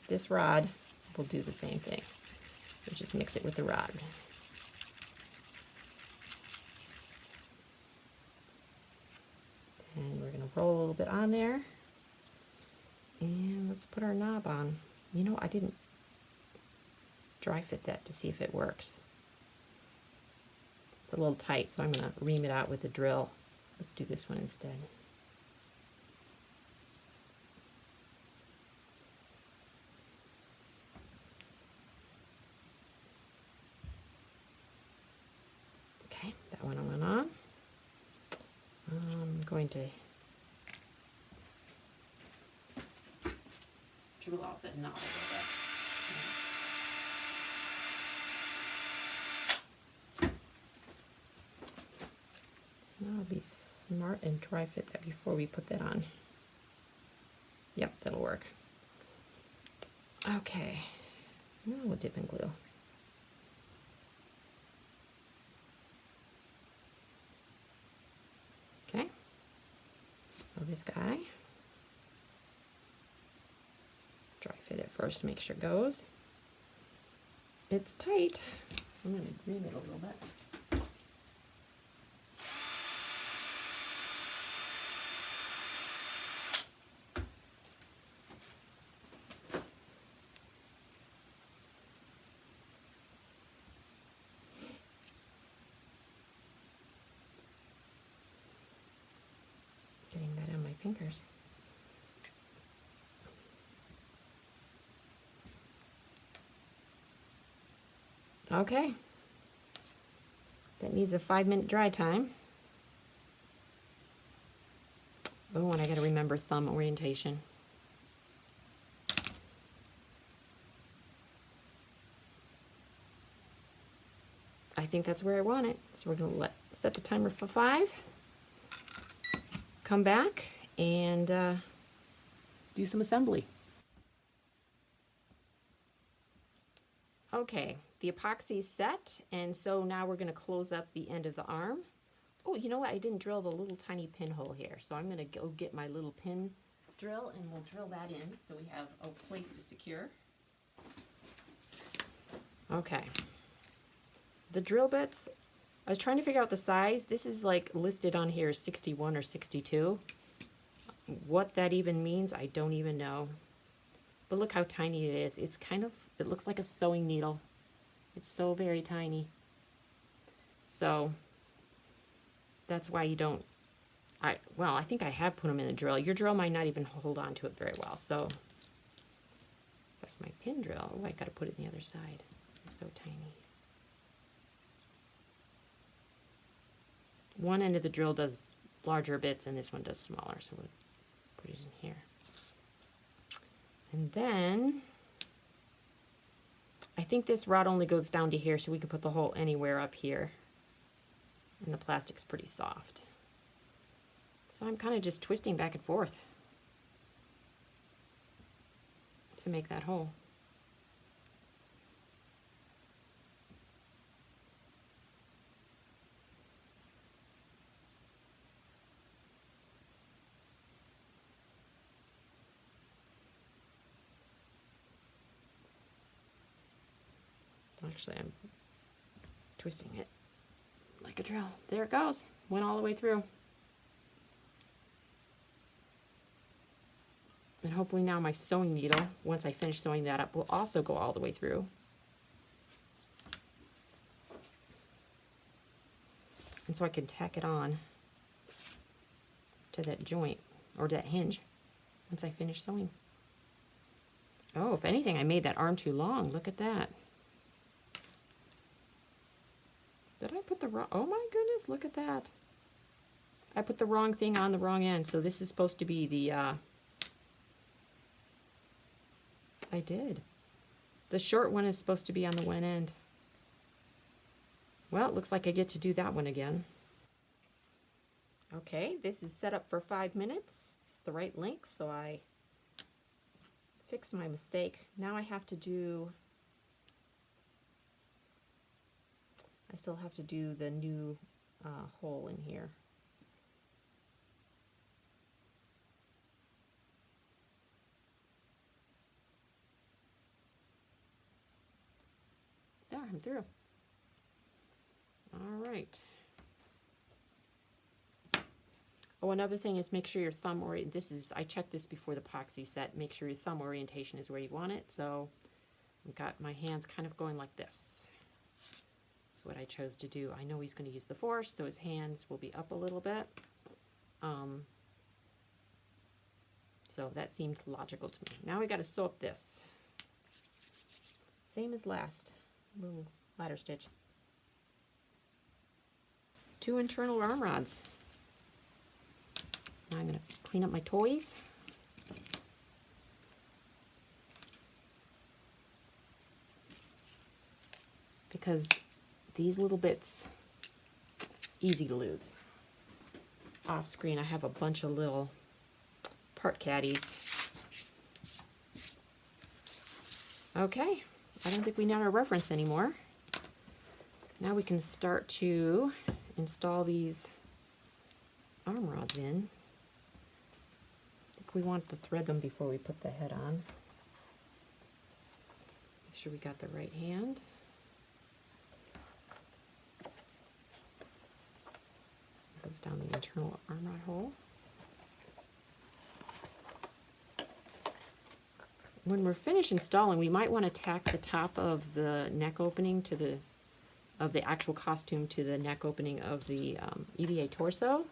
This rod will do the same thing. We'll just mix it with the rod. And we're going to roll a little bit on there. And let's put our knob on. You know, I didn't dry fit that to see if it works. It's a little tight, so I'm going to ream it out with a drill. Let's do this one instead. Okay, that one went on. I'm going to drill out that knob a little bit. I'll be smart and dry fit that before we put that on. Yep, that'll work. Okay, now we'll dip in glue. Okay, so this guy, dry fit it first, make sure it goes. It's tight. I'm going to ream it a little bit. Getting that on my fingers. Okay, that needs a 5-minute dry time. Oh, and I gotta remember thumb orientation. I think that's where I want it. So we're gonna set the timer for 5. Come back and do some assembly. Okay, the epoxy's set, and so now we're going to close up the end of the arm. Oh, you know what? I didn't drill the little tiny pinhole here, so I'm going to go get my little pin drill, and we'll drill that in so we have a place to secure. Okay, The drill bits, I was trying to figure out the size. This is like listed on here 61 or 62. What that even means, I don't even know. But look how tiny it is. It's kind of, it looks like a sewing needle. It's so very tiny. So that's why you don't, well, I think I have put them in the drill. Your drill might not even hold on to it very well. So like my pin drill, oh, I got to put it on the other side. It's so tiny. One end of the drill does larger bits and this one does smaller, so we'll put it in here. And then I think this rod only goes down to here, so we can put the hole anywhere up here. And the plastic's pretty soft. So I'm kind of just twisting back and forth to make that hole. Actually, I'm twisting it like a drill. There it goes. Went all the way through. And hopefully now my sewing needle, once I finish sewing that up, will also go all the way through. And so I can tack it on to that joint, or that hinge, once I finish sewing. Oh, if anything, I made that arm too long. Look at that. Did I put the wrong, oh my goodness, look at that. I put the wrong thing on the wrong end, so this is supposed to be the, I did. The short one is supposed to be on the one end. Well, it looks like I get to do that one again. Okay, this is set up for 5 minutes. It's the right length, so I fixed my mistake. Now I have to do, I still have to do the new hole in here. There, I'm through. All right. Oh, another thing is make sure your thumb I checked this before the epoxy set. Make sure your thumb orientation is where you want it. So I've got my hands kind of going like this. That's what I chose to do. I know he's going to use the force, so his hands will be up a little bit. So that seems logical to me. Now we got to sew up this. Same as last. Little ladder stitch. 2 internal arm rods. Now I'm going to clean up my toys. Because these little bits, easy to lose. Off screen I have a bunch of little part caddies. Okay, I don't think we need our reference anymore. Now we can start to install these arm rods in. I think we want to thread them before we put the head on. Make sure we got the right hand. Goes down the internal arm rod hole. When we're finished installing, we might want to tack the top of the neck opening to the actual costume to the neck opening of the EVA torso.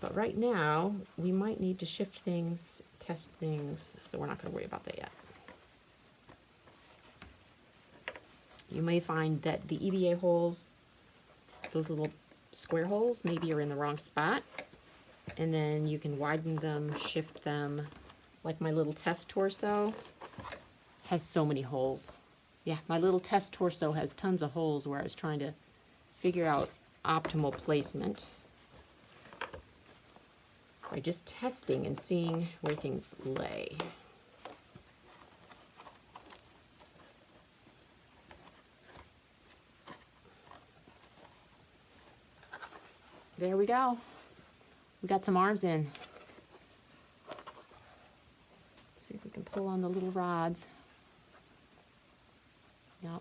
But right now, we might need to shift things, test things, so we're not going to worry about that yet. You may find that the EVA holes, those little square holes, maybe are in the wrong spot, and then you can widen them, shift them. Like my little test torso has so many holes. Yeah, my little test torso has tons of holes where I was trying to figure out optimal placement by just testing and seeing where things lay. There we go. We got some arms in. Let's see if we can pull on the little rods. Yep.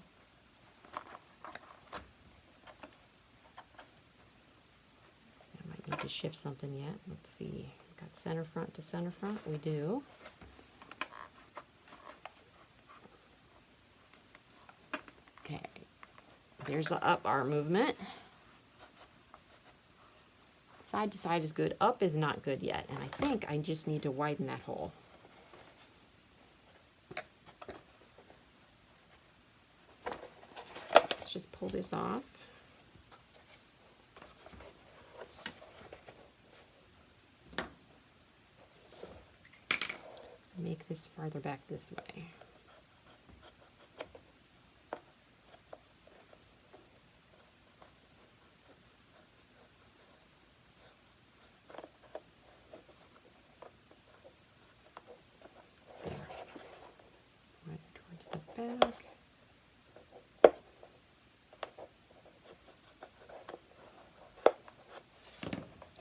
Need to shift something yet. Let's see. We've got center front to center front. We do. Okay. There's the up arm movement. Side to side is good. Up is not good yet. And I think I just need to widen that hole. Let's just pull this off. Make this farther back this way. There. Right towards the back.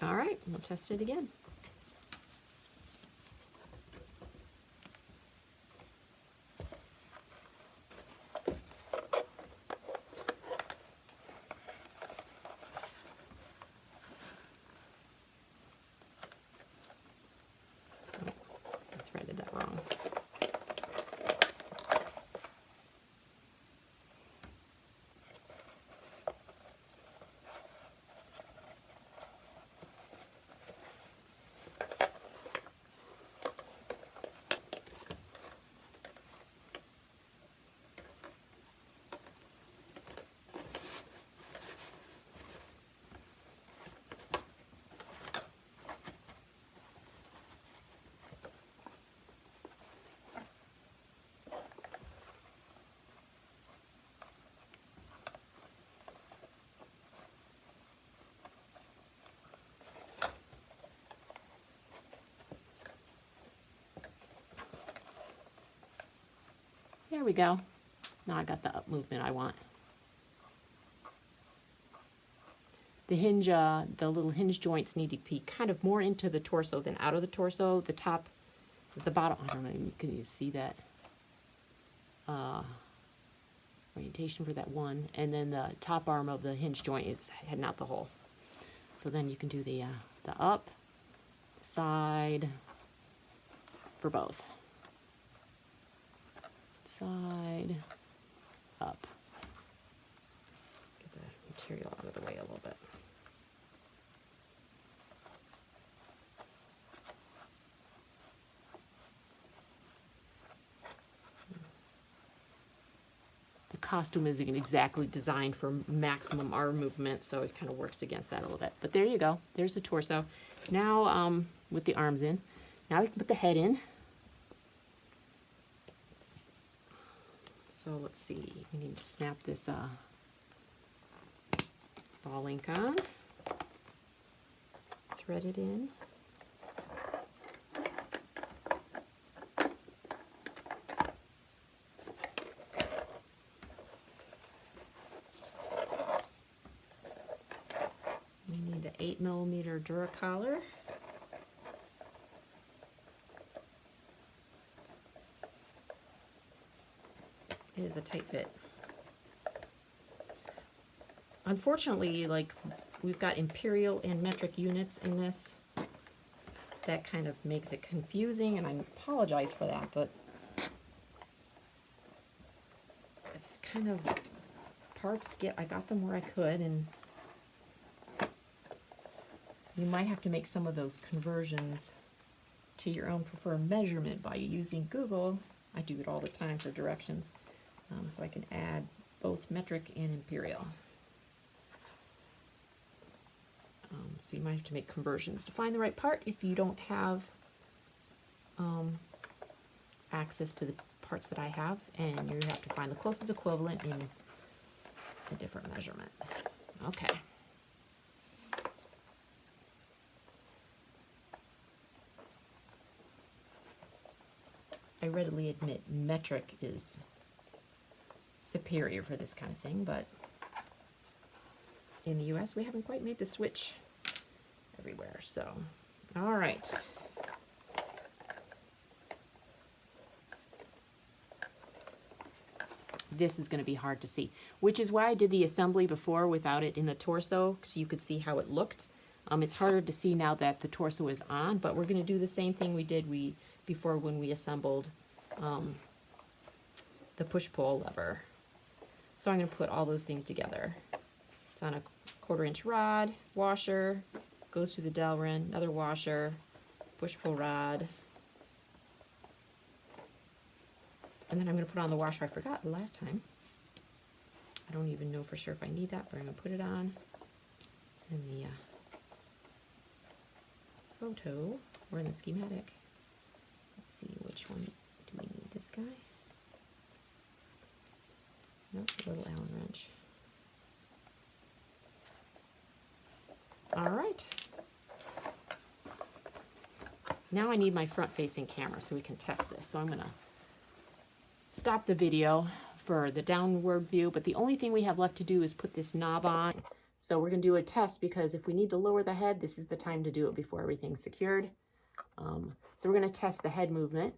All right, we'll test it again. Threaded that wrong. There we go. Now I got the up movement I want. The hinge, the little hinge joints need to be kind of more into the torso than out of the torso. The top, the bottom, I don't know, can you see that? Orientation for that one. And then the top arm of the hinge joint is heading out the hole. So then you can do the up, side, for both. Side, up. Get the material out of the way a little bit. The costume isn't exactly designed for maximum arm movement, so it kind of works against that a little bit. But there you go. There's the torso. Now, with the arms in, now we can put the head in. So let's see, we need to snap this ball link on, thread it in. We need an 8mm Dura collar. It is a tight fit. Unfortunately, like, we've got imperial and metric units in this. That kind of makes it confusing, and I apologize for that, but it's kind of parts I got them where I could, and you might have to make some of those conversions to your own preferred measurement by using Google. I do it all the time for directions. So I can add both metric and imperial. So you might have to make conversions to find the right part if you don't have access to the parts that I have, and you have to find the closest equivalent in a different measurement. Okay. I readily admit metric is superior for this kind of thing, but in the US we haven't quite made the switch everywhere. So, all right. This is going to be hard to see, which is why I did the assembly before without it in the torso, so you could see how it looked. It's harder to see now that the torso is on, but we're going to do the same thing we did before when we assembled the push-pull lever. So I'm going to put all those things together. It's on a 1/4 inch rod, washer, goes through the Delrin, another washer, push-pull rod. And then I'm going to put on the washer I forgot the last time. I don't even know for sure if I need that, but I'm going to put it on. It's in the photo or in the schematic. Let's see, which one do we need? This guy? Nope, a little Allen wrench. All right. Now I need my front-facing camera so we can test this. So I'm going to stop the video for the downward view, but the only thing we have left to do is put this knob on. So we're going to do a test because if we need to lower the head, this is the time to do it before everything's secured. So we're going to test the head movement.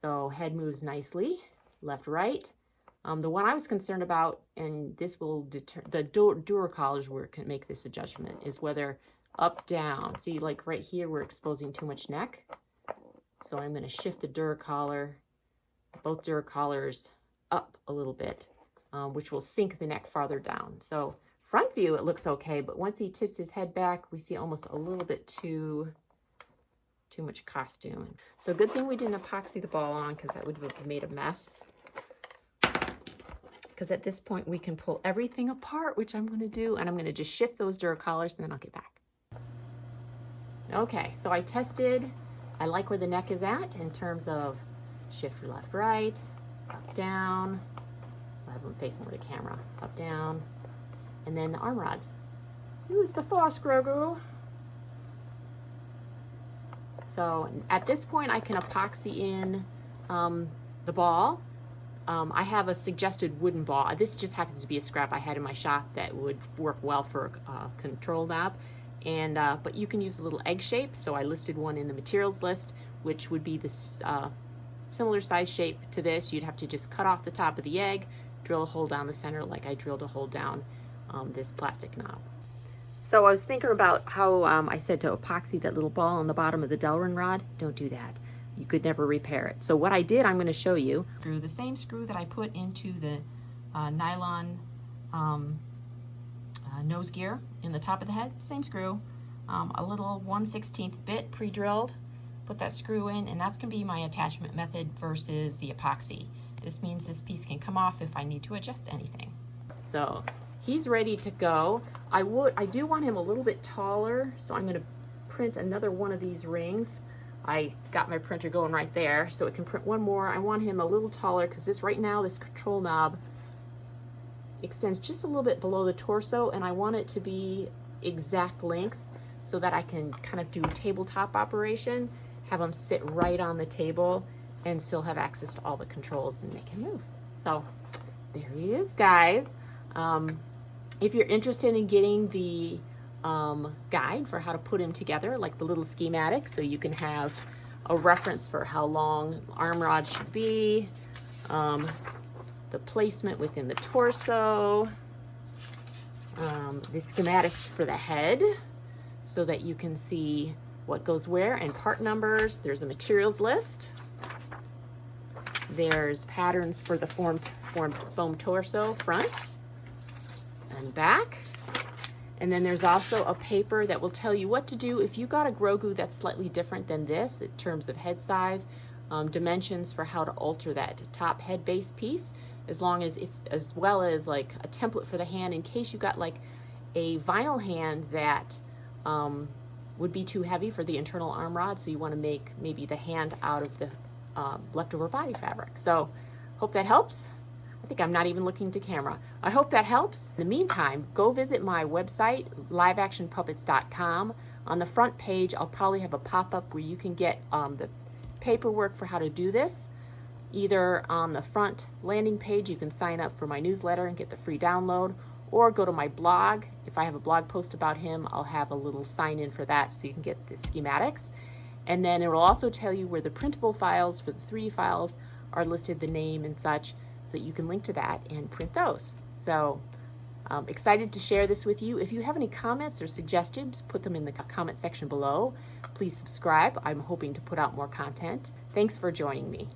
So head moves nicely, left, right. The one I was concerned about, and this will deter the Dura collars where it can make this adjustment, is whether up, down. See, like right here, we're exposing too much neck. So I'm going to shift the Dura collar, both Dura collars up a little bit, which will sink the neck farther down. So front view, it looks okay, but once he tips his head back, we see almost a little bit too much costume. So good thing we didn't epoxy the ball on, because that would have made a mess. Because at this point we can pull everything apart, which I'm going to do, and I'm going to just shift those Dura collars and then I'll get back. Okay, so I tested. I like where the neck is at in terms of shift left, right, up, down. I'll have them face more to camera. Up, down. And then the arm rods. Use the force, Grogu. So at this point I can epoxy in the ball. I have a suggested wooden ball. This just happens to be a scrap I had in my shop that would work well for a control knob. And but you can use a little egg shape. So I listed one in the materials list, which would be this similar size shape to this. You'd have to just cut off the top of the egg, drill a hole down the center like I drilled a hole down this plastic knob. So I was thinking about how I said to epoxy that little ball on the bottom of the Delrin rod. Don't do that. You could never repair it. So what I did, I'm going to show you. Screw, the same screw that I put into the nylon nose gear in the top of the head, same screw. A little 1/16 bit pre-drilled. Put that screw in, and that's going to be my attachment method versus the epoxy. This means this piece can come off if I need to adjust anything. So he's ready to go. I do want him a little bit taller, so I'm going to print another one of these rings. I got my printer going right there, so it can print one more. I want him a little taller because this right now, this control knob extends just a little bit below the torso, and I want it to be exact length so that I can kind of do tabletop operation, have him sit right on the table, and still have access to all the controls and make him move. So there he is, guys. If you're interested in getting the guide for how to put him together, like the little schematic, so you can have a reference for how long arm rods should be, the placement within the torso, the schematics for the head, so that you can see what goes where and part numbers. There's a materials list. There's patterns for the foam torso front and back. And then there's also a paper that will tell you what to do if you got a Grogu that's slightly different than this in terms of head size, dimensions for how to alter that top head base piece, as well as like a template for the hand in case you got like a vinyl hand that would be too heavy for the internal arm rod, so you want to make maybe the hand out of the leftover body fabric. So hope that helps. I think I'm not even looking to camera. I hope that helps. In the meantime, go visit my website, liveactionpuppets.com. On the front page, I'll probably have a pop-up where you can get the paperwork for how to do this. Either on the front landing page, you can sign up for my newsletter and get the free download, or go to my blog. If I have a blog post about him, I'll have a little sign in for that so you can get the schematics. And then it will also tell you where the printable files for the 3D files are listed, the name and such, so that you can link to that and print those. So Excited to share this with you. If you have any comments or suggestions, put them in the comment section below. Please subscribe. I'm hoping to put out more content. Thanks for joining me.